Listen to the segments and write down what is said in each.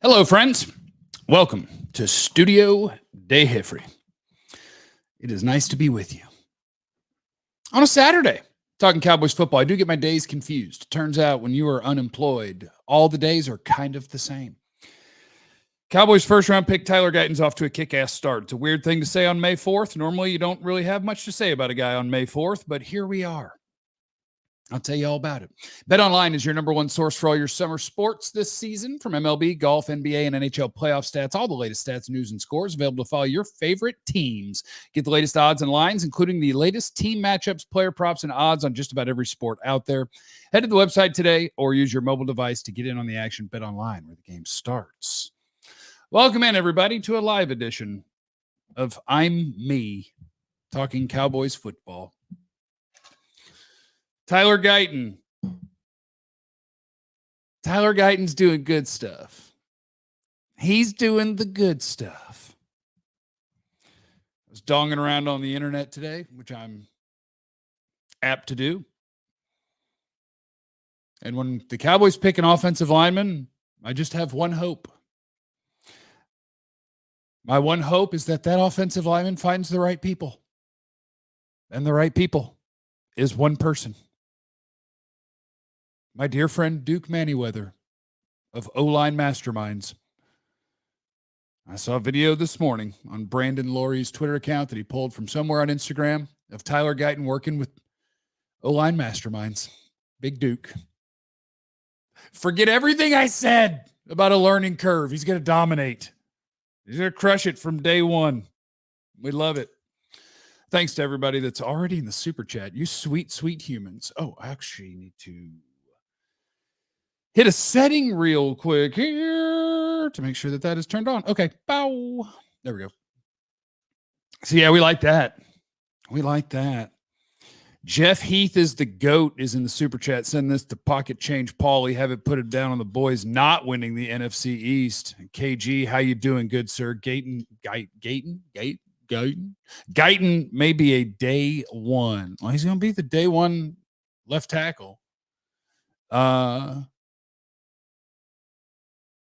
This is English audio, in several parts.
Hello, friends. Welcome to Studio De Hifrey. It is nice to be with you. On a Saturday, talking Cowboys football, I do get my days confused. Turns out when you are unemployed, all the days are kind of the same. Cowboys first-round pick Tyler Guyton's off to a kick-ass start. It's a weird thing to say on May 4th. Normally, you don't really have much to say about a guy on May 4th, but here we are. I'll tell you all about it. BetOnline is your number one source for all your summer sports this season, from MLB, golf, NBA, and NHL playoff stats. All the latest stats, news, and scores available to follow your favorite teams. Get the latest odds and lines, including the latest team matchups, player props, and odds on just about every sport out there. Head to the website today or use your mobile device to get in on the action. BetOnline, where the game starts. Welcome in, everybody, to a live edition of I'm Me, talking Cowboys football. Tyler Guyton. Tyler Guyton's doing good stuff. He's doing the good stuff. I was donging around on the internet today, which I'm apt to do. And when the Cowboys pick an offensive lineman, I just have one hope. My one hope is that offensive lineman finds the right people. And the right people is one person. My dear friend Duke Manyweather of O-Line Masterminds. I saw a video this morning on Brandon Laurie's Twitter account that he pulled from somewhere on Instagram of Tyler Guyton working with O-Line Masterminds. Big Duke. Forget everything I said about a learning curve. He's going to dominate. He's going to crush it from day one. We love it. Thanks to everybody that's already in the super chat. You sweet, sweet humans. Oh, I actually need to hit a setting real quick here to make sure that is turned on. Okay. Bow. There we go. So, yeah, we like that. We like that. Jeff Heath is the GOAT is in the super chat. Send this to Pocket Change Paulie. Have it put it down on the boys not winning the NFC East. KG, how you doing, good sir? Guyton may be a day one. Well, he's going to be the day one left tackle.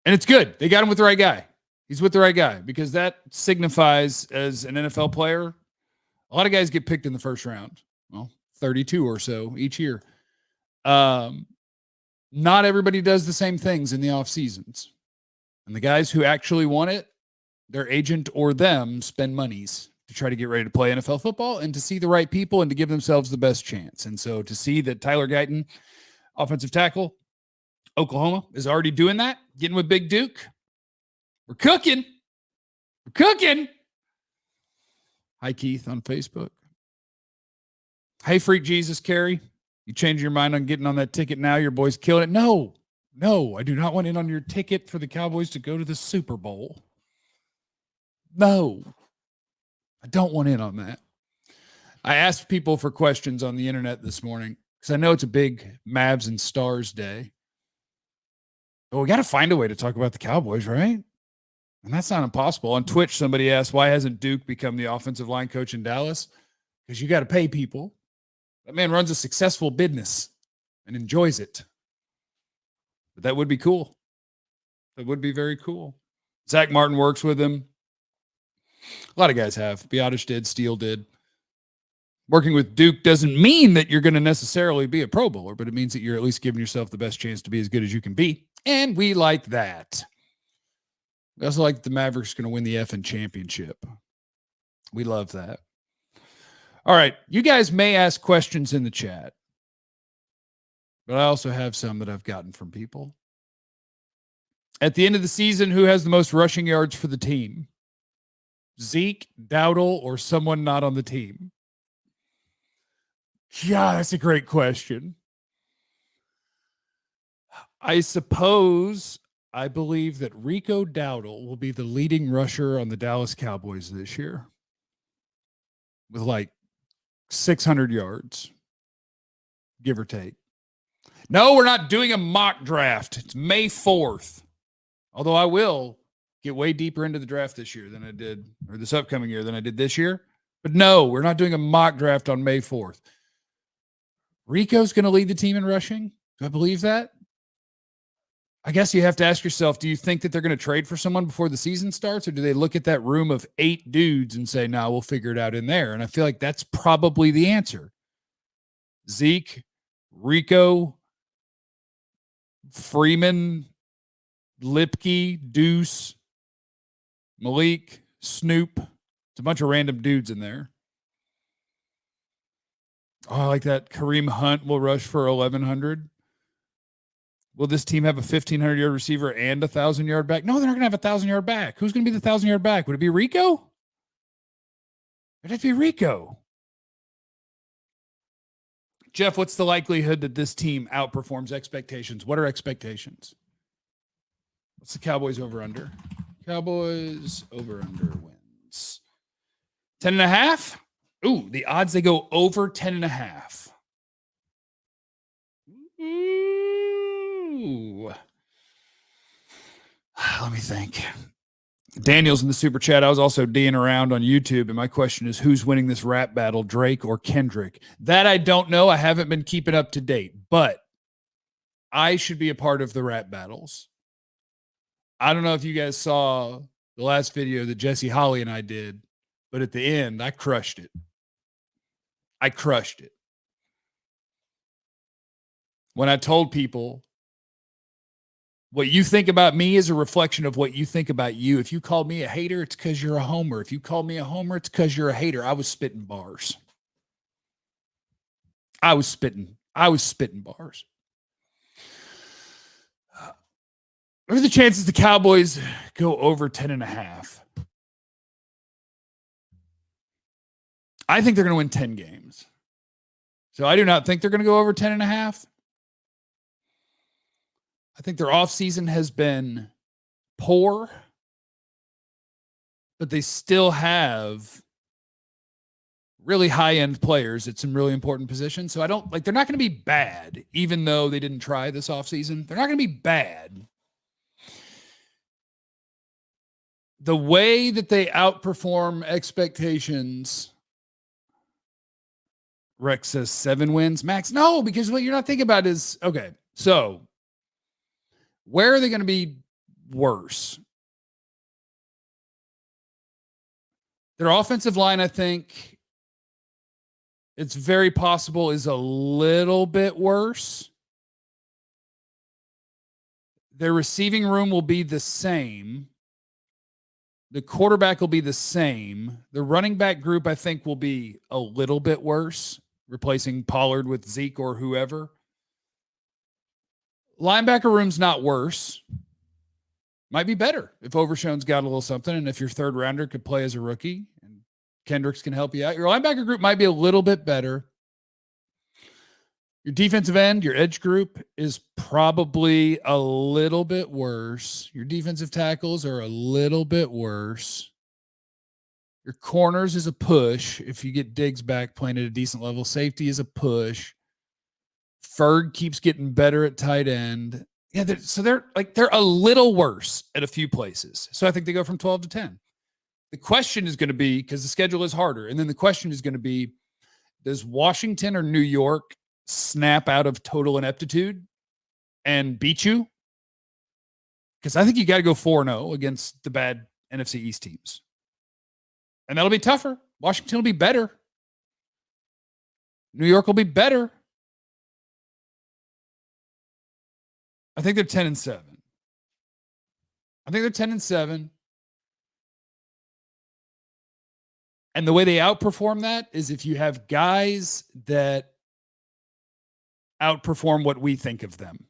And it's good. They got him with the right guy. He's with the right guy because that signifies as an NFL player, a lot of guys get picked in the first round. Well, 32 or so each year. Not everybody does the same things in the off seasons. And the guys who actually want it, their agent or them spend monies to try to get ready to play NFL football and to see the right people and to give themselves the best chance. And so to see that Tyler Guyton, offensive tackle, Oklahoma, is already doing that, getting with Big Duke. We're cooking. We're cooking. Hi, Keith on Facebook. Hey, Freak Jesus, Carey. You change your mind on getting on that ticket now? Your boys killing it. No, I do not want in on your ticket for the Cowboys to go to the Super Bowl. No, I don't want in on that. I asked people for questions on the internet this morning because I know it's a big Mavs and Stars day. But we got to find a way to talk about the Cowboys, right? And that's not impossible. On Twitch, somebody asked, why hasn't Duke become the offensive line coach in Dallas? Because you got to pay people. That man runs a successful business and enjoys it. But that would be cool. That would be very cool. Zach Martin works with him. A lot of guys have. Biotish did. Steele did. Working with Duke doesn't mean that you're going to necessarily be a Pro Bowler, but it means that you're at least giving yourself the best chance to be as good as you can be. And we like that. We also like the Mavericks going to win the effing championship. We love that. All right. You guys may ask questions in the chat, but I also have some that I've gotten from people. At the end of the season, who has the most rushing yards for the team? Zeke, Dowdle, or someone not on the team? Yeah, that's a great question. I believe that Rico Dowdle will be the leading rusher on the Dallas Cowboys this year with like 600 yards, give or take. No, we're not doing a mock draft. It's May 4th. Although I will get way deeper into the draft this year than I did, or this upcoming year than I did this year. But no, we're not doing a mock draft on May 4th. Rico's going to lead the team in rushing. Do I believe that? I guess you have to ask yourself, do you think that they're going to trade for someone before the season starts, or do they look at that room of 8 dudes and say, no, we'll figure it out in there? And I feel like that's probably the answer. Zeke, Rico, Freeman, Lipke, Deuce, Malik, Snoop. It's a bunch of random dudes in there. Oh, I like that. Kareem Hunt will rush for 1,100. Will this team have a 1,500-yard receiver and a 1,000-yard back? No, they're not going to have a 1,000-yard back. Who's going to be the 1,000-yard back? Would it be Rico? It'd be Rico. Jeff, what's the likelihood that this team outperforms expectations? What are expectations? What's the Cowboys over-under? Cowboys over-under wins. 10.5? Ooh, the odds they go over 10.5. Ooh. Let me think. Daniel's in the super chat. I was also D'ing around on YouTube, and my question is, who's winning this rap battle, Drake or Kendrick? That I don't know. I haven't been keeping up to date, but I should be a part of the rap battles. I don't know if you guys saw the last video that Jesse Holly and I did, but at the end, I crushed it. I crushed it. When I told people, what you think about me is a reflection of what you think about you. If you called me a hater, it's because you're a homer. If you called me a homer, it's because you're a hater. I was spitting bars. I was spitting bars. What are the chances the Cowboys go over 10.5? I think they're going to win 10 games. So I do not think they're going to go over 10.5. I think their offseason has been poor, but they still have really high-end players at some really important positions. So they're not going to be bad, even though they didn't try this offseason. They're not going to be bad. The way that they outperform expectations, Rex says 7 wins. Max, no, because what you're not thinking about is, okay, so where are they going to be worse? Their offensive line, I think, it's very possible is a little bit worse. Their receiving room will be the same. The quarterback will be the same. The running back group, I think, will be a little bit worse, replacing Pollard with Zeke or whoever. Linebacker room's not worse. Might be better if Overshown's got a little something, and if your third rounder could play as a rookie and Kendricks can help you out. Your linebacker group might be a little bit better. Your defensive end, your edge group is probably a little bit worse. Your defensive tackles are a little bit worse. Your corners is a push. If you get Diggs back playing at a decent level, safety is a push. Ferg keeps getting better at tight end. Yeah, they're a little worse at a few places. So I think they go from 12 to 10. The question is going to be, because the schedule is harder, and then the question is going to be, does Washington or New York snap out of total ineptitude and beat you? Because I think you got to go 4-0 against the bad NFC East teams. And that'll be tougher. Washington will be better. New York will be better. I think they're 10-7. I think they're 10-7. And the way they outperform that is if you have guys that outperform what we think of them.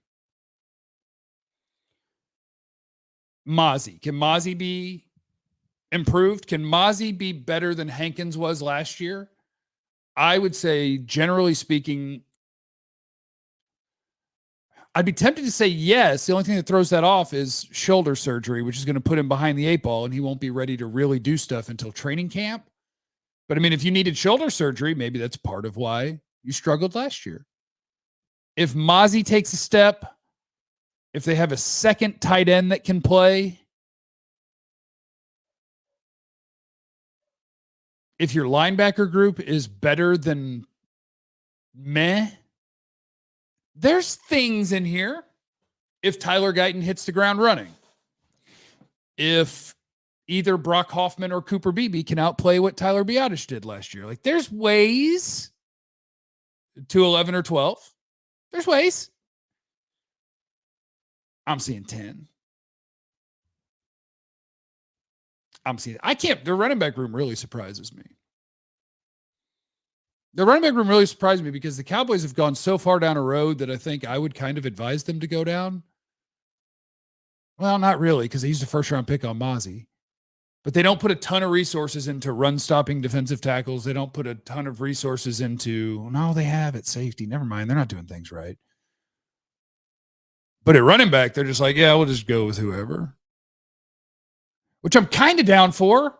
Mozzie. Can Mozzie be improved? Can Mozzie be better than Hankins was last year? I would say, generally speaking, I'd be tempted to say yes. The only thing that throws that off is shoulder surgery, which is going to put him behind the 8 ball, and he won't be ready to really do stuff until training camp. But I mean, if you needed shoulder surgery, maybe that's part of why you struggled last year. If Mozzie takes a step, if they have a second tight end that can play, if your linebacker group is better than meh, there's things in here. if Tyler Guyton hits the ground running. If either Brock Hoffman or Cooper Beebe can outplay what Tyler Biadasz did last year. Like, there's ways to 11 or 12. There's ways. I'm seeing 10. The running back room really surprises me. The running back room really surprised me because the Cowboys have gone so far down a road that I think I would kind of advise them to go down. Well, not really, because they used a first-round pick on Mozzie. But they don't put a ton of resources into run-stopping defensive tackles. They don't put a ton of resources into, no, they have at safety. Never mind. They're not doing things right. But at running back, they're just like, yeah, we'll just go with whoever. Which I'm kind of down for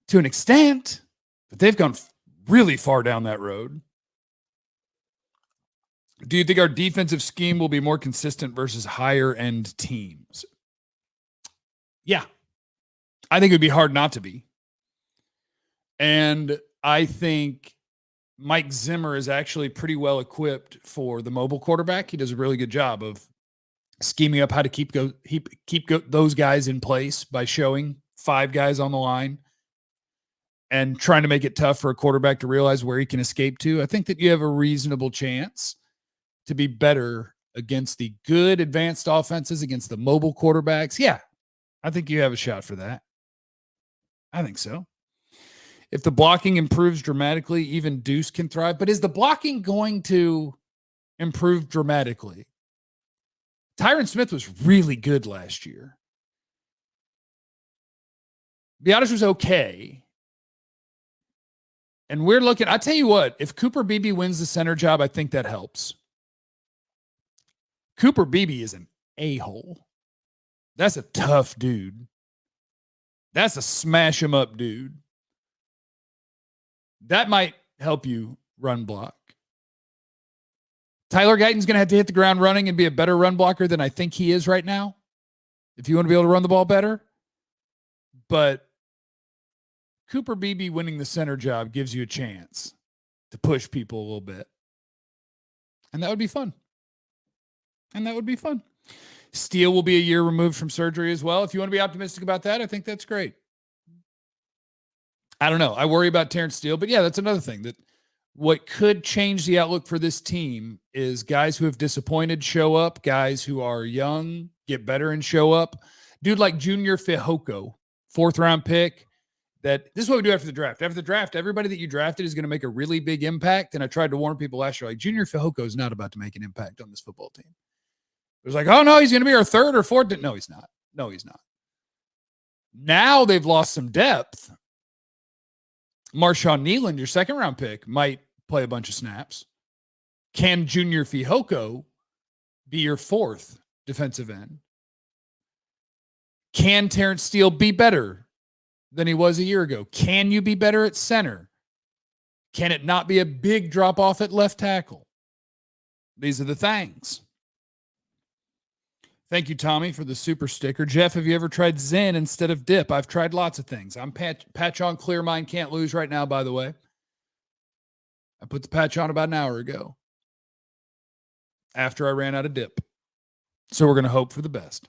to an extent. But they've gone really far down that road. Do you think our defensive scheme will be more consistent versus higher-end teams? Yeah. I think it would be hard not to be. And I think Mike Zimmer is actually pretty well equipped for the mobile quarterback. He does a really good job of scheming up how to keep those guys in place by showing 5 guys on the line and trying to make it tough for a quarterback to realize where he can escape to. I think that you have a reasonable chance to be better against the good advanced offenses, against the mobile quarterbacks. Yeah, I think you have a shot for that. I think so. If the blocking improves dramatically, even Deuce can thrive. But is the blocking going to improve dramatically? Tyron Smith was really good last year. Biadasz was okay. And we're looking, I tell you what, if Cooper Beebe wins the center job, I think that helps. Cooper Beebe is an a-hole. That's a tough dude. That's a smash him up dude. That might help you run block. Tyler Guyton's going to have to hit the ground running and be a better run blocker than I think he is right now, if you want to be able to run the ball better. But Cooper Beebe winning the center job gives you a chance to push people a little bit. And that would be fun. Steele will be a year removed from surgery as well. If you want to be optimistic about that, I think that's great. I don't know. I worry about Terrence Steele, but yeah, that's another thing. That what could change the outlook for this team is guys who have disappointed show up, guys who are young get better and show up. Dude like Junior Fihoko, 4th-round pick. That this is what we do after the draft. After the draft, everybody that you drafted is going to make a really big impact. And I tried to warn people last year, like, Junior Fihoko is not about to make an impact on this football team. It was like, oh, no, he's going to be our 3rd or 4th. No, he's not. No, he's not. Now they've lost some depth. Marshawn Nealand, your 2nd-round pick, might play a bunch of snaps. Can Junior Fihoko be your 4th defensive end? Can Terrence Steele be better than he was a year ago? Can you be better at center? Can it not be a big drop off at left tackle? These are the things. Thank you, Tommy, for the super sticker. Jeff, have you ever tried Zen instead of dip? I've tried lots of things. I'm patch on clear mind, can't lose right now, by the way. I put the patch on about an hour ago after I ran out of dip. So we're going to hope for the best.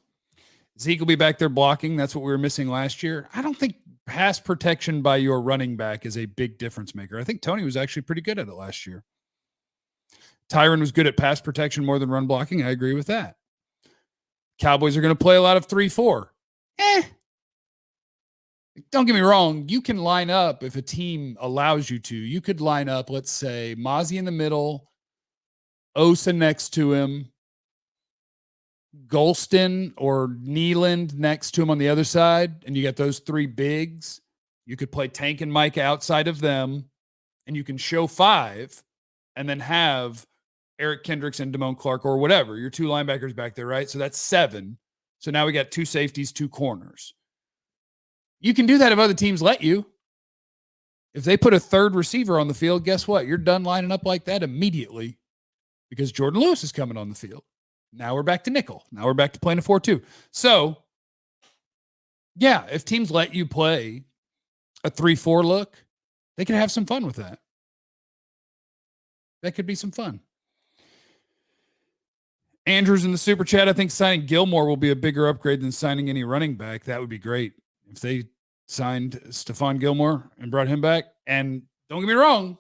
Zeke will be back there blocking. That's what we were missing last year. I don't think pass protection by your running back is a big difference maker. I think Tony was actually pretty good at it last year. Tyron was good at pass protection more than run blocking. I agree with that. Cowboys are going to play a lot of 3-4. Don't get me wrong. You can line up if a team allows you to. You could line up, let's say, Mozzie in the middle, Osa next to him, Golston or Nealand next to him on the other side, and you got those 3 bigs. You could play Tank and Micah outside of them, and you can show 5 and then have Eric Kendricks and Damone Clark or whatever. Your 2 linebackers back there, right? So that's 7. So now we got 2 safeties, 2 corners. You can do that if other teams let you. If they put a 3rd receiver on the field, guess what? You're done lining up like that immediately because Jordan Lewis is coming on the field. Now we're back to nickel. Now we're back to playing a 4-2. So, yeah, if teams let you play a 3-4 look, they can have some fun with that. That could be some fun. Andrew's in the super chat. I think signing Gilmore will be a bigger upgrade than signing any running back. That would be great if they signed Stephon Gilmore and brought him back. And don't get me wrong,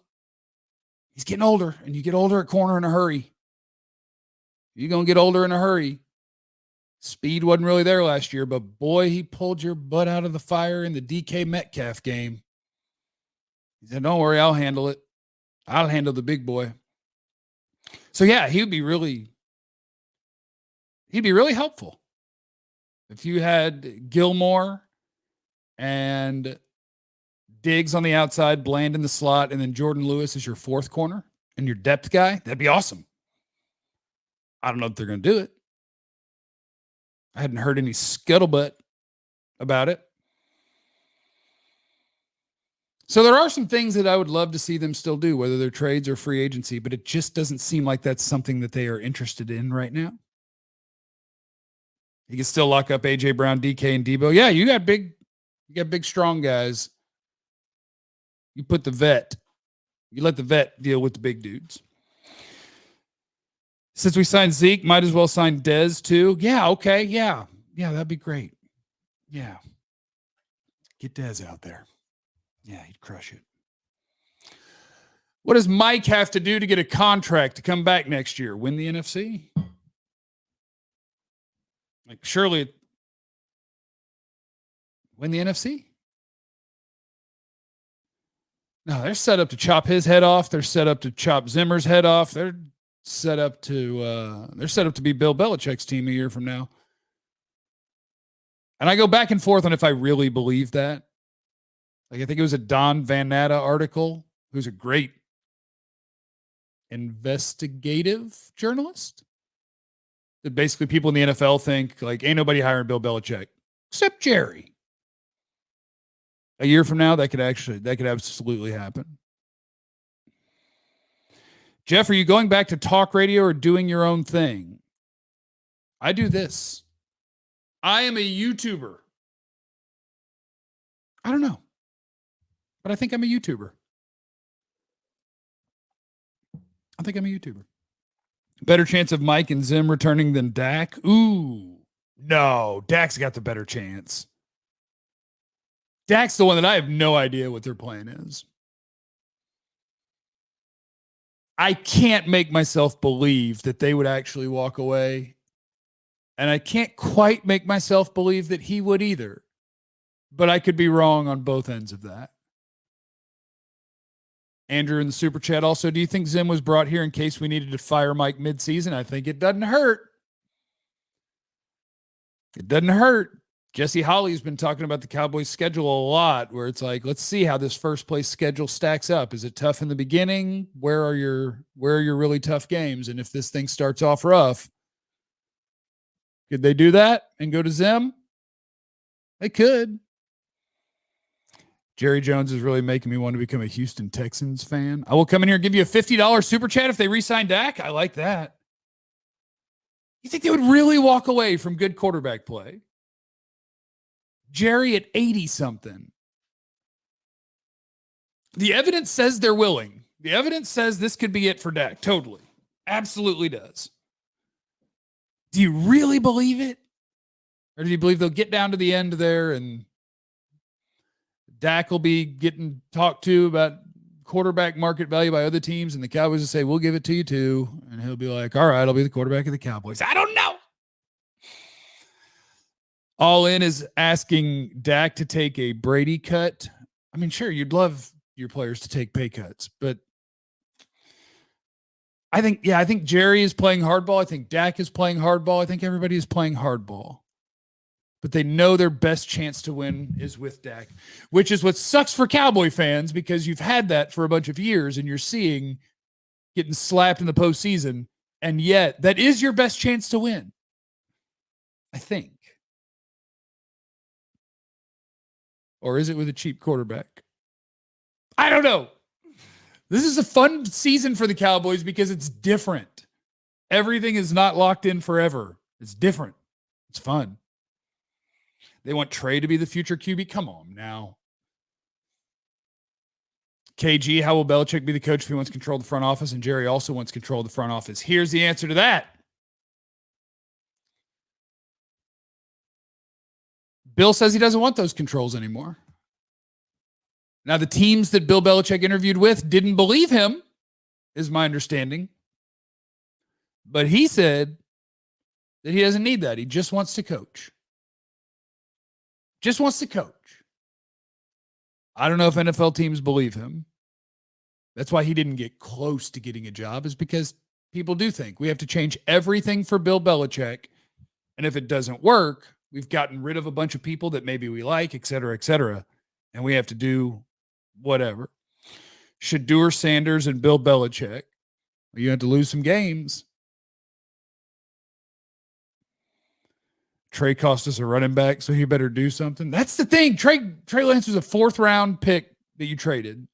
he's getting older, and you get older at corner in a hurry. You're going to get older in a hurry. Speed wasn't really there last year, but boy, he pulled your butt out of the fire in the DK Metcalf game. He said, don't worry, I'll handle it. I'll handle the big boy. So yeah, he'd be really helpful if you had Gilmore and Diggs on the outside, Bland in the slot, and then Jordan Lewis as your fourth corner and your depth guy. That'd be awesome. I don't know if they're going to do it. I hadn't heard any scuttlebutt about it. So there are some things that I would love to see them still do, whether they're trades or free agency, but it just doesn't seem like that's something that they are interested in right now. You can still lock up A.J. Brown, DK, and Debo. Yeah, you got big, strong guys. You put the vet. You let the vet deal with the big dudes. Since we signed Zeke, might as well sign Dez too. Yeah, okay, yeah, that'd be great. Yeah, get Dez out there. Yeah, he'd crush it. What does Mike have to do to get a contract to come back next year? Win the NFC? Like, surely win the NFC? No, they're set up to chop his head off. They're set up to chop Zimmer's head off. They're set up to be Bill Belichick's team a year from now. And I go back and forth on if I really believe that. Like, I think it was a Don Van Natta article, who's a great investigative journalist. That basically people in the NFL think, like, ain't nobody hiring Bill Belichick except Jerry. A year from now, that could absolutely happen. Jeff, are you going back to talk radio or doing your own thing? I do this. I am a YouTuber. I don't know, but I think I'm a YouTuber. Better chance of Mike and Zim returning than Dak? Ooh, no. Dak's got the better chance. Dak's the one that I have no idea what their plan is. I can't make myself believe that they would actually walk away. And I can't quite make myself believe that he would either. But I could be wrong on both ends of that. Andrew in the super chat also, do you think Zim was brought here in case we needed to fire Mike midseason? I think it doesn't hurt. It doesn't hurt. Jesse Holly's been talking about the Cowboys schedule a lot, where it's like, let's see how this first place schedule stacks up. Is it tough in the beginning? Where are your really tough games? And if this thing starts off rough, could they do that and go to Zim? They could. Jerry Jones is really making me want to become a Houston Texans fan. I will come in here and give you a $50 super chat if they re-sign Dak. I like that. You think they would really walk away from good quarterback play? Jerry at 80-something. The evidence says they're willing. The evidence says this could be it for Dak. Totally. Absolutely does. Do you really believe it? Or do you believe they'll get down to the end there and Dak will be getting talked to about quarterback market value by other teams and the Cowboys will say, we'll give it to you too. And he'll be like, all right, I'll be the quarterback of the Cowboys. I don't know. All In is asking Dak to take a Brady cut. I mean, sure, you'd love your players to take pay cuts, but I think Jerry is playing hardball. I think Dak is playing hardball. I think everybody is playing hardball. But they know their best chance to win is with Dak, which is what sucks for Cowboy fans because you've had that for a bunch of years and you're seeing getting slapped in the postseason, and yet that is your best chance to win, I think. Or is it with a cheap quarterback? I don't know. This is a fun season for the Cowboys because it's different. Everything is not locked in forever. It's different. It's fun. They want Trey to be the future QB. Come on now. KG, how will Belichick be the coach if he wants control of the front office? And Jerry also wants control of the front office. Here's the answer to that. Bill says he doesn't want those controls anymore. Now, the teams that Bill Belichick interviewed with didn't believe him, is my understanding. But he said that he doesn't need that. He just wants to coach. Just wants to coach. I don't know if NFL teams believe him. That's why he didn't get close to getting a job, is because people do think we have to change everything for Bill Belichick. And if it doesn't work, we've gotten rid of a bunch of people that maybe we like, et cetera, and we have to do whatever. Shedeur Sanders and Bill Belichick. You have to lose some games. Trey cost us a running back, so he better do something. That's the thing. Trey Lance was a 4th-round pick that you traded.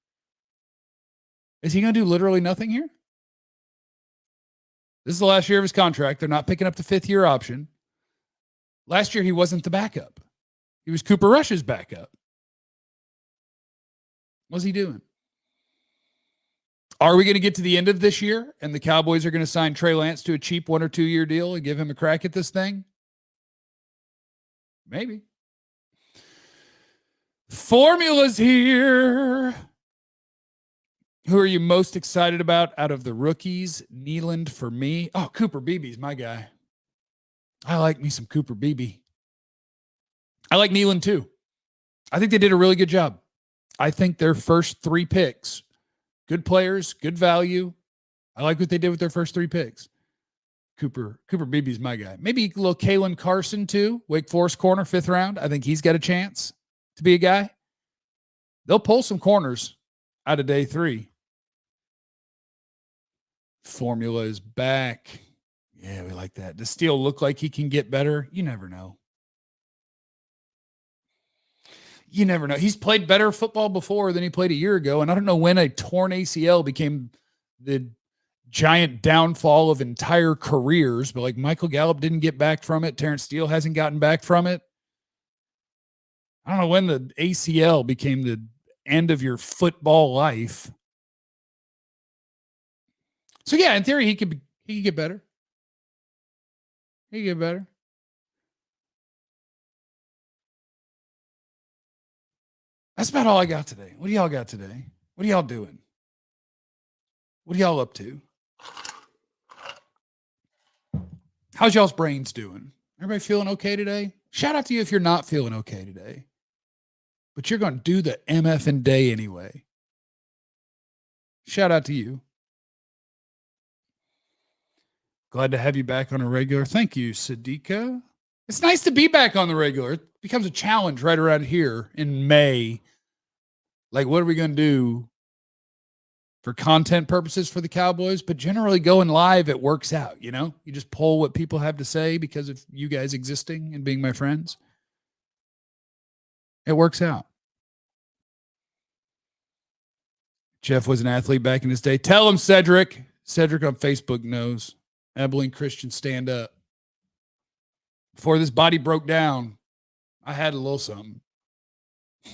Is he going to do literally nothing here? This is the last year of his contract. They're not picking up the 5th-year option. Last year, he wasn't the backup. He was Cooper Rush's backup. What's he doing? Are we going to get to the end of this year and the Cowboys are going to sign Trey Lance to a cheap 1 or 2 year deal and give him a crack at this thing? Maybe. Formula's here. Who are you most excited about out of the rookies? Nealand for me. Oh, Cooper Beebe's my guy. I like me some Cooper Beebe. I like Nealand too. I think they did a really good job. I think their first 3 picks, good players, good value. I like what they did with their first 3 picks. Cooper Beebe's my guy. Maybe a little Kalen Carson too. Wake Forest corner, 5th round. I think he's got a chance to be a guy. They'll pull some corners out of day 3. Formula is back. Yeah, we like that. Does Steele look like he can get better? You never know. You never know. He's played better football before than he played a year ago, and I don't know when a torn ACL became the giant downfall of entire careers, but like Michael Gallup didn't get back from it. Terrence Steele hasn't gotten back from it. I don't know when the ACL became the end of your football life. So yeah, in theory, he could get better. He could get better. That's about all I got today. What do y'all got today? What are y'all doing? What are y'all up to? How's y'all's brains doing? Everybody feeling okay today? Shout out to you if you're not feeling okay today. But you're going to do the MFing day anyway. Shout out to you. Glad to have you back on a regular. Thank you, Sadiqa. It's nice to be back on the regular. It becomes a challenge right around here in May. Like, what are we going to do for content purposes for the Cowboys? But generally going live, it works out, you know? You just pull what people have to say because of you guys existing and being my friends. It works out. Jeff was an athlete back in his day. Tell him, Cedric. Cedric on Facebook knows. Abilene Christian, stand up. Before this body broke down, I had a little something.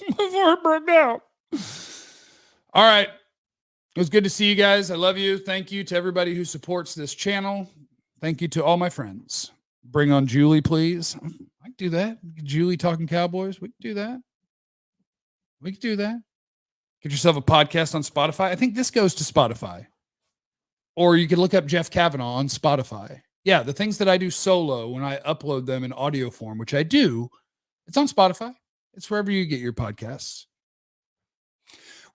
Before it broke down. All right. It was good to see you guys. I love you. Thank you to everybody who supports this channel. Thank you to all my friends. Bring on Julie, please. I can do that. Julie talking Cowboys. We can do that. We can do that. Get yourself a podcast on Spotify. I think this goes to Spotify. Or you could look up Jeff Cavanaugh on Spotify. Yeah, the things that I do solo when I upload them in audio form, which I do, it's on Spotify. It's wherever you get your podcasts.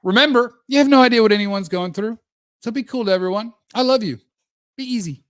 Remember, you have no idea what anyone's going through. So be cool to everyone. I love you. Be easy.